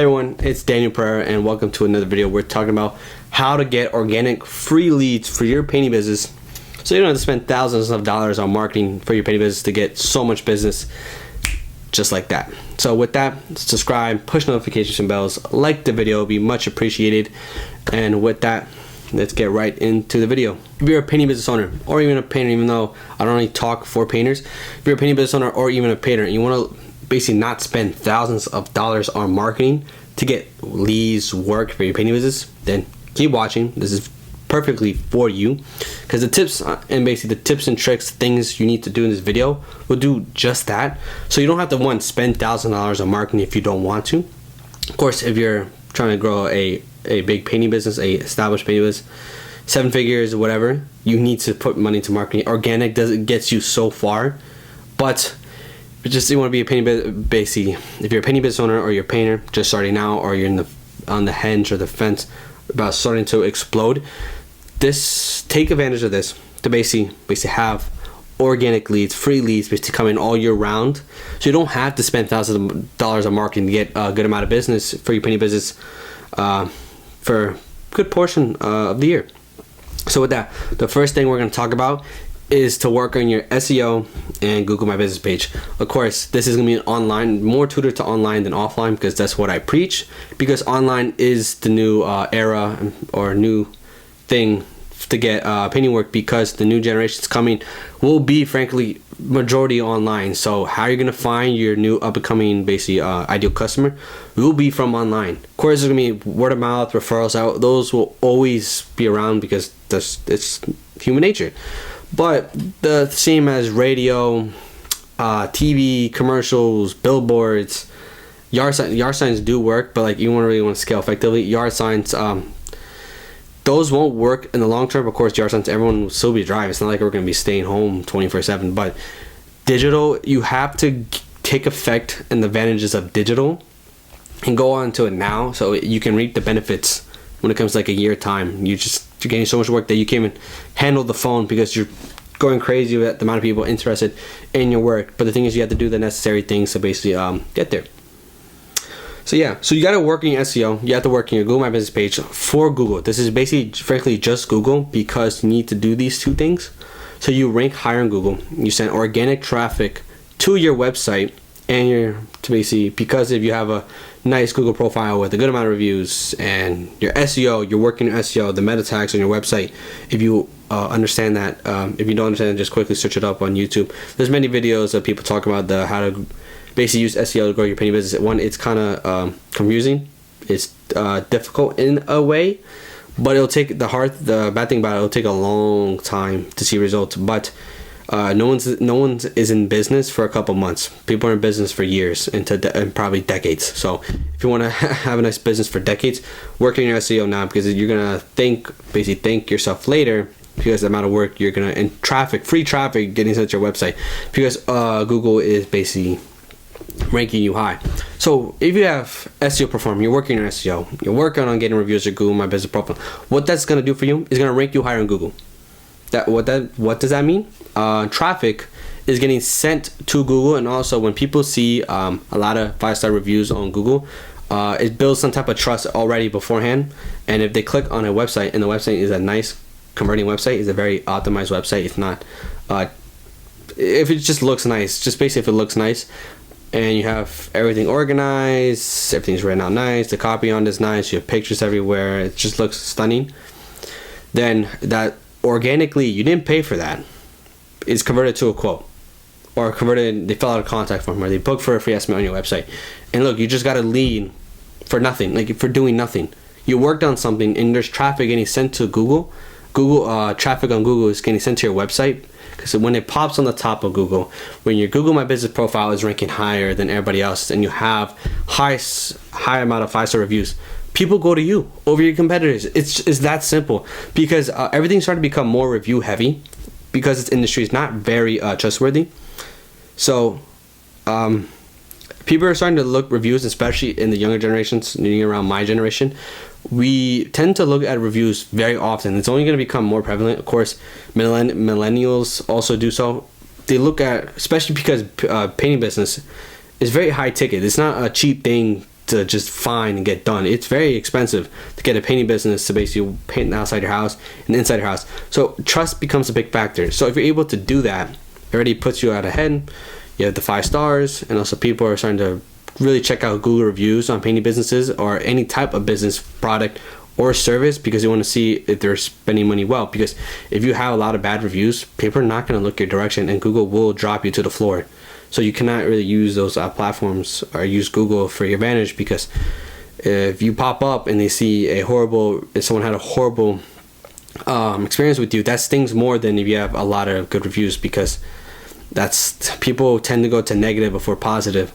Hey everyone, it's Daniel Pereira and welcome to another video. We're talking about how to get organic free leads for your painting business so you don't have to spend thousands of dollars on marketing for your painting business to get so much business just like that. So with that, subscribe, push notifications and bells, like the video, it'd be much appreciated. And with that, let's get right into the video. If you're a painting business owner or even a painter, even though I don't really talk for painters, if you're a painting business owner or even a painter and you want to basically not spend thousands of dollars on marketing to get leads, work for your painting business, then keep watching. This is perfectly for you because the tips and basically the tips and tricks, things you need to do in this video will do just that. So you don't have to spend thousands of dollars on marketing if you don't want to. Of course, if you're trying to grow a big painting business, a established painting business, 7 figures or whatever, you need to put money into marketing. Organic gets you so far, but you want to be a painting basically. If you're a painting business owner or you're a painter just starting out, or you're on the hinge or the fence about starting to explode, take advantage of this to basically have organic leads, free leads, basically come in all year round. So you don't have to spend thousands of dollars on marketing to get a good amount of business for your painting business for a good portion of the year. So with that, the first thing we're going to talk about is to work on your SEO and Google My Business page. Of course, this is going to be online, more tutored to online than offline, because that's what I preach, because online is the new era or new thing to get painting work, because the new generations coming will be frankly majority online. So how are you going to find your new up-and-coming basically ideal customer? Will be from online. Of course, there's going to be word of mouth, referrals out. Those will always be around because it's human nature. But the same as radio, TV, commercials, billboards, yard signs do work, but like you really want to scale effectively. Yard signs, those won't work in the long term. Of course, yard signs, everyone will still be driving. It's not like we're going to be staying home 24/7. But digital, you have to take effect and the advantages of digital and go on to it now, so you can reap the benefits when it comes to like a year time. You're getting so much work that you can't even handle the phone because you're going crazy with the amount of people interested in your work. But the thing is, you have to do the necessary things to basically get there. So yeah, so you got to work in your SEO. You have to work in your Google My Business page for Google. This is basically, frankly, just Google, because you need to do these two things. So you rank higher on Google. You send organic traffic to your website, and because if you have a nice Google profile with a good amount of reviews and your SEO, you're working your SEO, the meta tags on your website. If you understand that, if you don't understand it, just quickly search it up on YouTube. There's many videos of people talking about how to basically use SEO to grow your painting business. One, it's kind of confusing. It's difficult in a way, but the bad thing about it'll take a long time to see results. But no one is in business for a couple months. People are in business for years and probably decades. So if you want to have a nice business for decades, work on your SEO now, because you're gonna thank yourself later, because the amount of work you're gonna, and free traffic getting sent to your website, because Google is basically ranking you high. So if you have SEO perform, you're working on SEO, you're working on getting reviews at Google My Business profile, what that's gonna do for you is gonna rank you higher on Google. What does that mean? Traffic is getting sent to Google, and also when people see a lot of 5-star reviews on Google, it builds some type of trust already beforehand. And if they click on a website and the website is a nice converting website, is a very optimized website, it's not if it just looks nice, just basically if it looks nice and you have everything organized, everything's written out nice, the copy on is nice, you have pictures everywhere, it just looks stunning, then that organically, you didn't pay for that, it's converted to a quote, or they fill out a contact form, or they book for a free estimate on your website. And look, you just got a lead for nothing, like for doing nothing. You worked on something and there's traffic getting sent to Google. Traffic on Google is getting sent to your website, because when it pops on the top of Google, when your Google My Business profile is ranking higher than everybody else, and you have high amount of 5-star reviews, people go to you over your competitors. It's that simple, because everything's starting to become more review heavy, because this industry is not very trustworthy. So people are starting to look reviews, especially in the younger generations, around my generation. We tend to look at reviews very often. It's only going to become more prevalent. Of course, millennials also do so. They look at, especially because painting business is very high ticket. It's not a cheap thing to just find and get done. It's very expensive to get a painting business to basically paint outside your house and inside your house. So trust becomes a big factor. So if you're able to do that, it already puts you out ahead. You have the 5 stars, and also people are starting to really check out Google reviews on painting businesses or any type of business product or service, because they want to see if they're spending money well. Because if you have a lot of bad reviews, people are not going to look your direction, and Google will drop you to the floor. So you cannot really use those platforms or use Google for your advantage, because if you pop up and they see if someone had a horrible experience with you, that stings more than if you have a lot of good reviews, because people tend to go to negative before positive.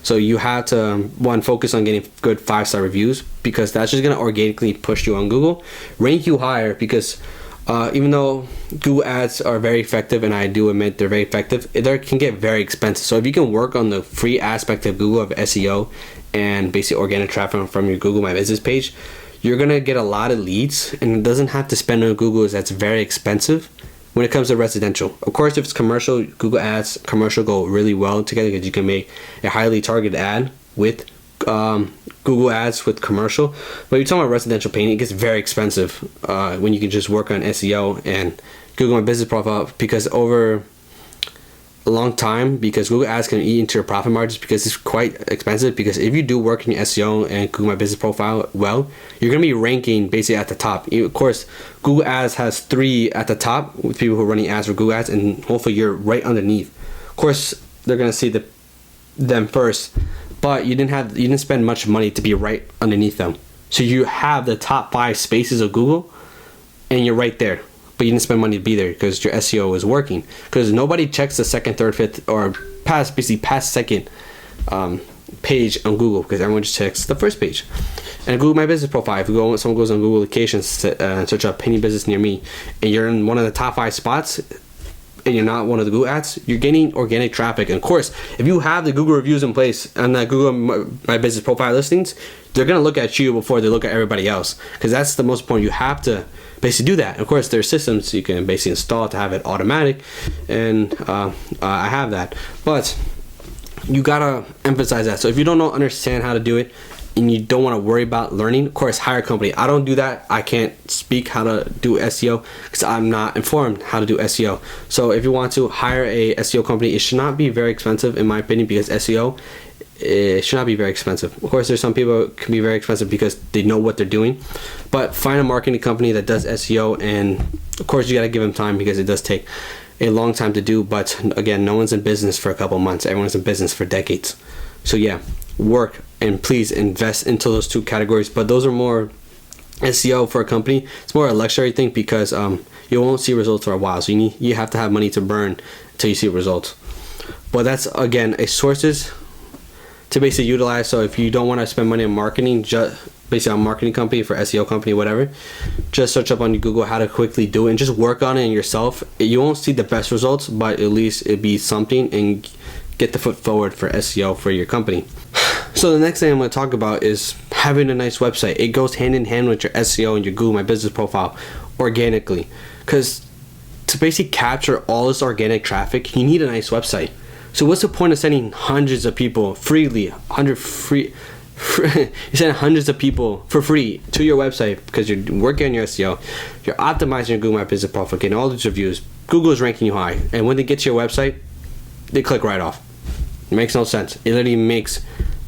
So you have to focus on getting good 5-star reviews, because that's just going to organically push you on Google, rank you higher. Because even though Google ads are very effective, and I do admit they're very effective, they can get very expensive. So if you can work on the free aspect of Google, of SEO and basically organic traffic from your Google My Business page, you're gonna get a lot of leads, and it doesn't have to spend on Google. That's very expensive when it comes to residential. Of course, if it's commercial, Google ads, commercial go really well together, because you can make a highly targeted ad with Google ads with commercial. But you're talking about residential painting, it gets very expensive when you can just work on SEO and Google My Business profile, because over a long time, because Google ads can eat into your profit margins, because it's quite expensive. Because if you do work in your SEO and Google My Business profile well, you're going to be ranking basically at the top. Of course, Google ads has 3 at the top with people who are running ads for Google ads, and hopefully you're right underneath. Of course, they're going to see them first, but you didn't spend much money to be right underneath them. So you have the top 5 spaces of Google, and you're right there. But you didn't spend money to be there, because your SEO is working. Because nobody checks the 2nd, 3rd, 5th, or past 2nd page on Google, because everyone just checks the 1st page. And Google My Business profile, if someone goes on Google locations and search up painting business near me, and you're in one of the top 5 spots, and you're not one of the Google ads, you're getting organic traffic. And of course, if you have the Google reviews in place and the Google My Business profile listings, they're going to look at you before they look at everybody else, because that's the most important. You have to basically do that. Of course, there are systems you can basically install to have it automatic, and I have that, but you gotta emphasize that. So if you don't understand how to do it, and you don't want to worry about learning, of course, hire a company. I don't do that. I can't speak how to do SEO, because I'm not informed how to do SEO. So if you want to hire a SEO company, it should not be very expensive, in my opinion, because SEO, it should not be very expensive. Of course, there's some people who can be very expensive because they know what they're doing, but find a marketing company that does SEO, and of course you got to give them time, because it does take a long time to do. But again, no one's in business for a couple months. Everyone's in business for decades. So yeah, work, and please invest into those 2 categories. But those are more SEO for a company. It's more a luxury thing, because you won't see results for a while. So you have to have money to burn until you see results. But that's, again, a sources to basically utilize. So if you don't want to spend money on marketing, just basically on marketing company, for SEO company, whatever, just search up on Google how to quickly do it, and just work on it yourself. You won't see the best results, but at least it'd be something, and get the foot forward for SEO for your company. So the next thing I'm going to talk about is having a nice website. It goes hand in hand with your SEO and your Google My Business profile organically, because to basically capture all this organic traffic, you need a nice website. So what's the point of sending hundreds of people freely, you're sending hundreds of people for free to your website, because you're working on your SEO, you're optimizing your Google My Business profile, getting all these reviews, Google is ranking you high, and when they get to your website, they click right off. It makes no sense. It literally makes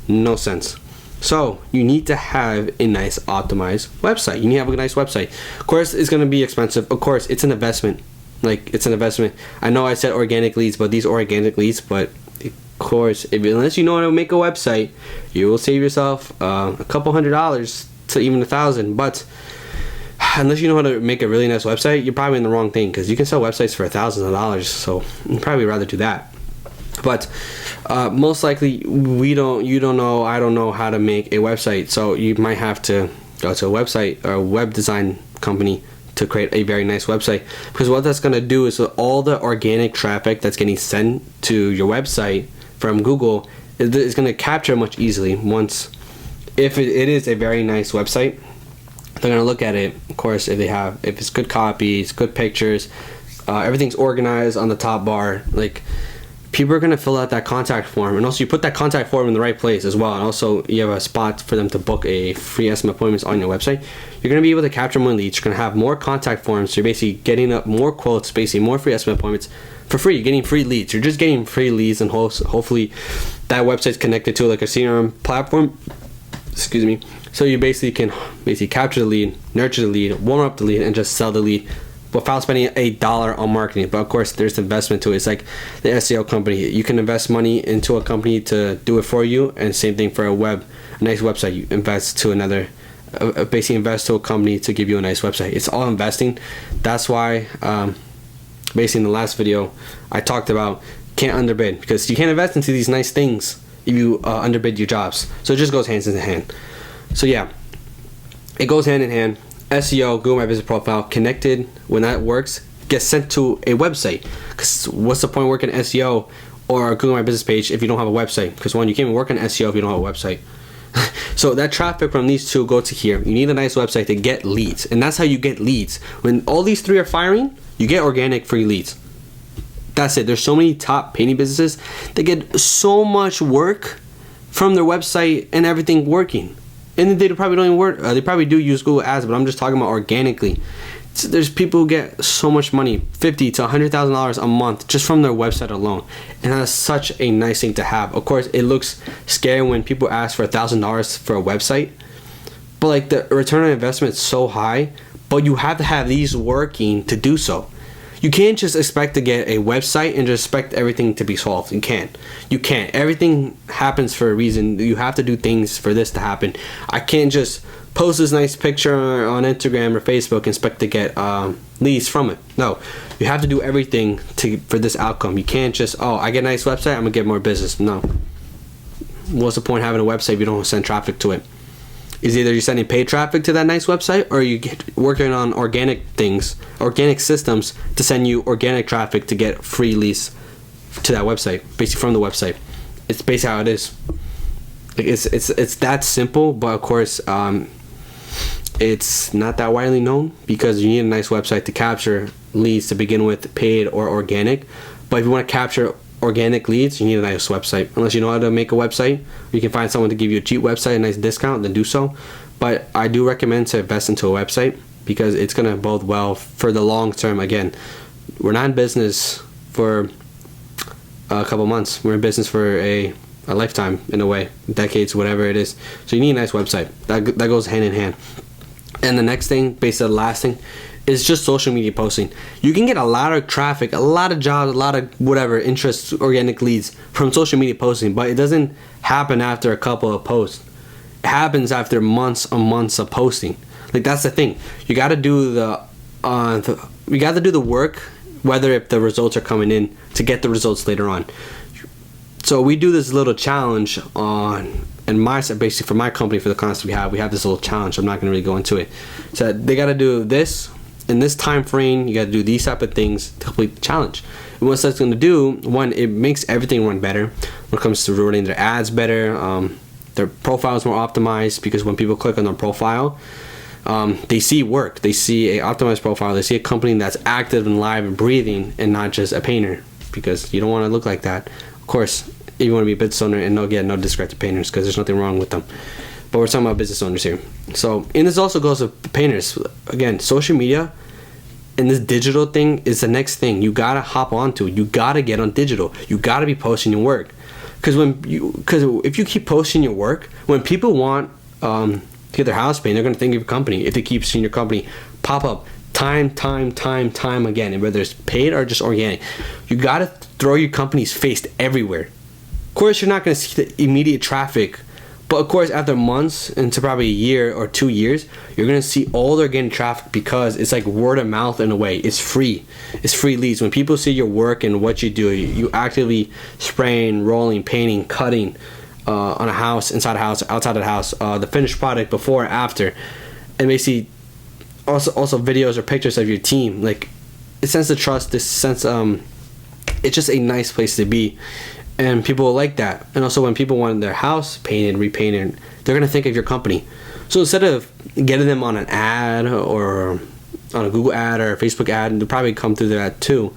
no sense. So you need to have a nice optimized website. You need to have a nice website. Of course, it's going to be expensive. Of course, it's an investment. It's an investment. I know I said organic leads, but these are organic leads. But of course, unless you know how to make a website, you will save yourself a couple $100s to even $1,000. But unless you know how to make a really nice website, you're probably in the wrong thing, because you can sell websites for thousands of dollars. So you'd probably rather do that. But most likely you don't know, I don't know how to make a website. So you might have to go to a website or a web design company to create a very nice website, because what that's going to do is all the organic traffic that's getting sent to your website from Google is going to capture much easily. If it is a very nice website, they're going to look at it. Of course, if it's good copies, good pictures, everything's organized on the top bar, people are going to fill out that contact form, and also you put that contact form in the right place as well, and also you have a spot for them to book a free estimate appointments on your website. You're going to be able to capture more leads. You're going to have more contact forms, so you're basically getting up more quotes, basically more free estimate appointments for free. You're getting free leads. You're just getting free leads, and hopefully that website's connected to like a CRM platform. Excuse me. So you basically can capture the lead, nurture the lead, warm up the lead, and just sell the lead without spending $1 on marketing. But of course, there's investment to it. It's like the SEO company. You can invest money into a company to do it for you, and same thing for a nice website. You invest to another, basically invest to a company to give you a nice website. It's all investing. That's why, basically in the last video, I talked about can't underbid, because you can't invest into these nice things if you underbid your jobs. So it just goes hand in hand. So yeah, it goes hand in hand. SEO, Google My Business Profile, connected. When that works, gets sent to a website. Because what's the point of working SEO or Google My Business page if you don't have a website? Because one, you can't even work on SEO if you don't have a website. So that traffic from these two go to here. You need a nice website to get leads, and that's how you get leads. When all these three are firing, you get organic free leads. That's it. There's so many top painting businesses that get so much work from their website and everything working. And they probably don't even work. They probably do use Google Ads, but I'm just talking about organically. So there's people who get so much money, $50,000 to $100,000 a month, just from their website alone, and that's such a nice thing to have. Of course, it looks scary when people ask for $1,000 for a website, but like the return on investment is so high. But you have to have these working to do so. You can't just expect to get a website and just expect everything to be solved. You can't. Everything happens for a reason. You have to do things for this to happen. I can't just post this nice picture on Instagram or Facebook and expect to get leads from it. No, you have to do everything for this outcome. You can't just, I get a nice website, I'm gonna get more business. No. What's the point of having a website if you don't send traffic to it? Is either you're sending paid traffic to that nice website, or you get working on organic systems to send you organic traffic to get free leads to that website, basically from the website. It's basically how it is. It's that simple, but of course, it's not that widely known because you need a nice website to capture leads to begin with, paid or organic. But if you want to capture organic leads, you need a nice website. Unless you know how to make a website, you can find someone to give you a cheap website, a nice discount, then do so. But I do recommend to invest into a website because it's going to bode well for the long term. Again, we're not in business for a couple months. We're in business for a lifetime, in a way, decades, whatever it is. So you need a nice website. That goes hand in hand. And the next thing, basically the last thing, is just social media posting. You can get a lot of traffic, a lot of jobs, a lot of whatever, interests, organic leads from social media posting, but it doesn't happen after a couple of posts. It happens after months and months of posting. Like, that's the thing. You got to do the work, whether if the results are coming in, to get the results later on. So we do this little challenge basically for my company, for the clients we have this little challenge. I'm not going to really go into it. So they got to do this in this time frame. You got to do these type of things to complete the challenge. And what that's going to do, one, it makes everything run better when it comes to running their ads better. Their profile is more optimized because when people click on their profile, they see work. They see a optimized profile. They see a company that's active and live and breathing, and not just a painter, because you don't want to look like that. Of course, if you want to be a business owner, and no disrespect to painters, because there's nothing wrong with them, but we're talking about business owners here. So, and this also goes with painters. Again, social media and this digital thing is the next thing you gotta hop onto. You gotta get on digital. You gotta be posting your work, because if you keep posting your work, when people want to get their house painted, they're gonna think of your company. If they keep seeing your company pop up time again, and whether it's paid or just organic, you gotta throw your company's face everywhere. Of course, you're not gonna see the immediate traffic, but of course, after months, into probably a year or 2 years, you're gonna see all the organic traffic, because it's like word of mouth in a way. It's free. It's free leads. When people see your work and what you do, you actively spraying, rolling, painting, cutting on a house, inside a house, outside of the house, the finished product before, after, and basically also videos or pictures of your team. Like, it sends the trust. This sense, it's just a nice place to be. And people will like that. And also, when people want their house painted, repainted, they're gonna think of your company. So instead of getting them on an ad or on a Google ad or a Facebook ad, and they'll probably come through that too,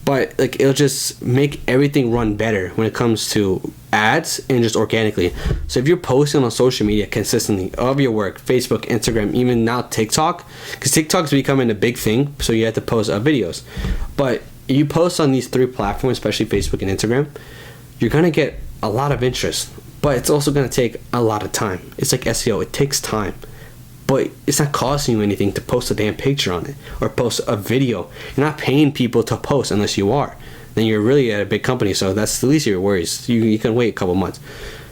but like it'll just make everything run better when it comes to ads and just organically. So if you're posting on social media consistently of your work, Facebook, Instagram, even now TikTok, because TikTok's becoming a big thing, so you have to post videos. But you post on these 3 platforms, especially Facebook and Instagram, you're gonna get a lot of interest, but it's also gonna take a lot of time. It's like SEO, it takes time, but it's not costing you anything to post a damn picture on it or post a video. You're not paying people to post unless you are. Then you're really at a big company, so that's the least of your worries. You can wait a couple months.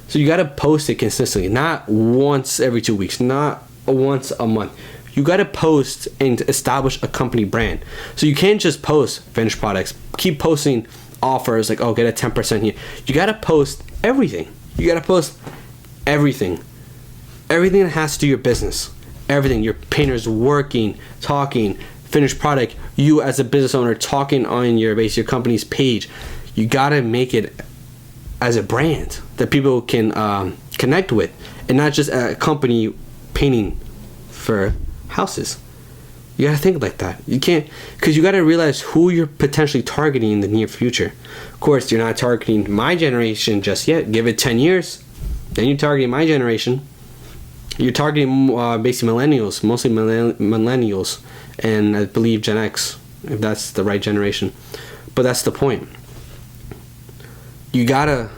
So you gotta post it consistently, not once every 2 weeks, not once a month. You gotta post and establish a company brand. So you can't just post finished products, keep posting offers like, oh, get a 10% here. You gotta post everything. You gotta post everything. Everything that has to do your business. Everything. Your painters working, talking, finished product, you as a business owner talking on your company's page. You gotta make it as a brand that people can connect with, and not just a company painting for houses. You gotta think like that. You can't, because you gotta realize who you're potentially targeting in the near future. Of course, you're not targeting my generation just yet. Give it 10 years, then you're targeting my generation. You're targeting basically millennials, mostly millennials, and I believe Gen X, if that's the right generation. But that's the point. You gotta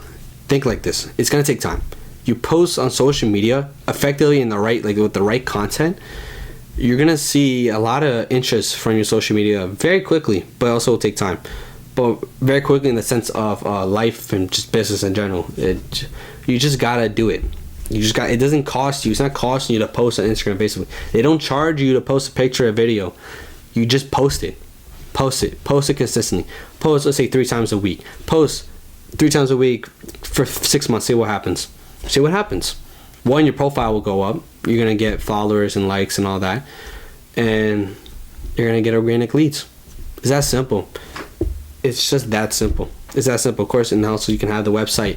think like this. It's gonna take time. You post on social media effectively in the right, like with the right content, you're gonna see a lot of interest from your social media very quickly, but also will take time. But very quickly in the sense of life and just business in general. You just gotta do it. It doesn't cost you. It's not costing you to post on Instagram, basically. They don't charge you to post a picture or video. You just post it. Post it consistently. Post, let's say 3 times a week. Post 3 times a week for 6 months. See what happens. One, your profile will go up. You're gonna get followers and likes and all that, and you're gonna get organic leads. It's that simple. It's just that simple. It's that simple. Of course, and also you can have the website.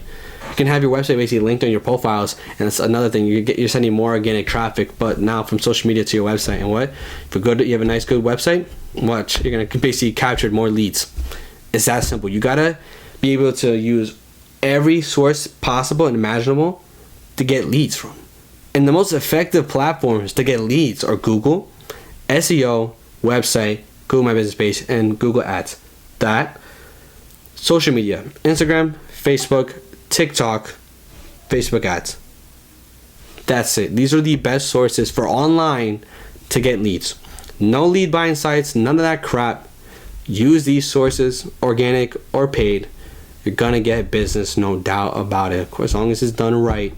You can have your website basically linked on your profiles, and that's another thing. You're sending more organic traffic, but now from social media to your website. And what? If you have a nice, good website, watch, you're gonna basically capture more leads. It's that simple. You gotta be able to use every source possible and imaginable to get leads from. And the most effective platforms to get leads are Google, SEO, website, Google My Business Page, and Google Ads. That, social media, Instagram, Facebook, TikTok, Facebook ads. That's it. These are the best sources for online to get leads. No lead buying sites, none of that crap. Use these sources, organic or paid. You're gonna get business, no doubt about it. Of course, as long as it's done right.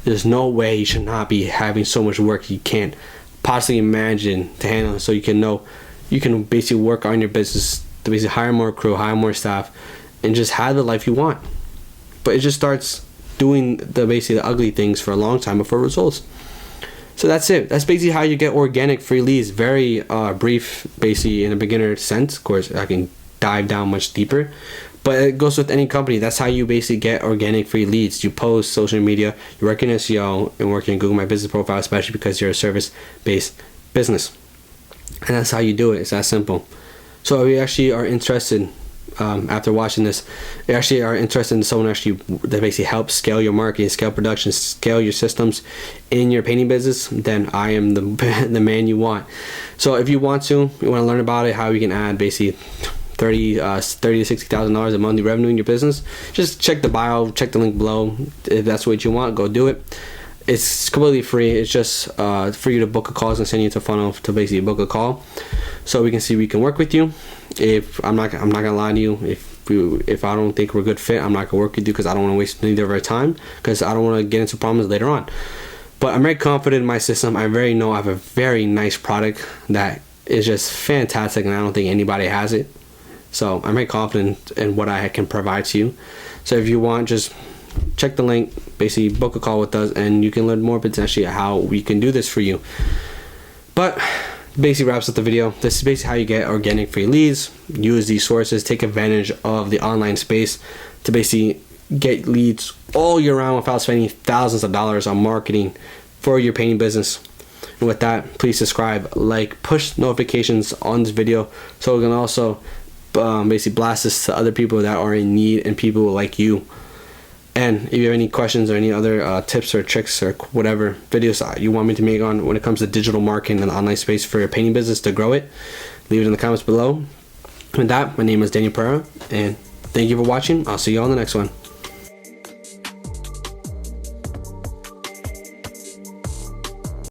There's no way you should not be having so much work you can't possibly imagine to handle, so you can basically work on your business to basically hire more crew, hire more staff, and just have the life you want. But it just starts doing the ugly things for a long time before results. So that's it. That's basically how you get organic free leads. Very brief, basically in a beginner sense. Of course, I can dive down much deeper, but it goes with any company. That's how you basically get organic free leads. You post social media, you work in SEO, and work in Google My Business Profile, especially because you're a service-based business. And that's how you do it. It's that simple. So if you actually are interested, after watching this, you actually are interested in someone actually that basically helps scale your marketing, scale production, scale your systems in your painting business, then I am the man you want. So if you want to learn about it, how you can add basically $30,000 to $60,000 of monthly revenue in your business, just check the bio, check the link below. If that's what you want, go do it. It's completely free. It's just for you to book a call. It's gonna send you to funnel to basically book a call, so we can see we can work with you. If I'm not gonna lie to you, if I don't think we're a good fit, I'm not gonna work with you because I don't want to waste neither of our time, because I don't want to get into problems later on. But I'm very confident in my system. I have a very nice product that is just fantastic, and I don't think anybody has it. So I'm very confident in what I can provide to you. So if you want, just check the link, basically book a call with us, and you can learn more potentially how we can do this for you. But basically wraps up the video. This is basically how you get organic free leads. Use these sources, take advantage of the online space to basically get leads all year round without spending thousands of dollars on marketing for your painting business. And with that, please subscribe, like, push notifications on this video so we can also basically blast this to other people that are in need and people like you. And if you have any questions or any other tips or tricks or whatever videos you want me to make on when it comes to digital marketing and online space for your painting business to grow it, leave it in the comments below. With that, my name is Daniel Pereira, and thank you for watching. I'll see you on the next one.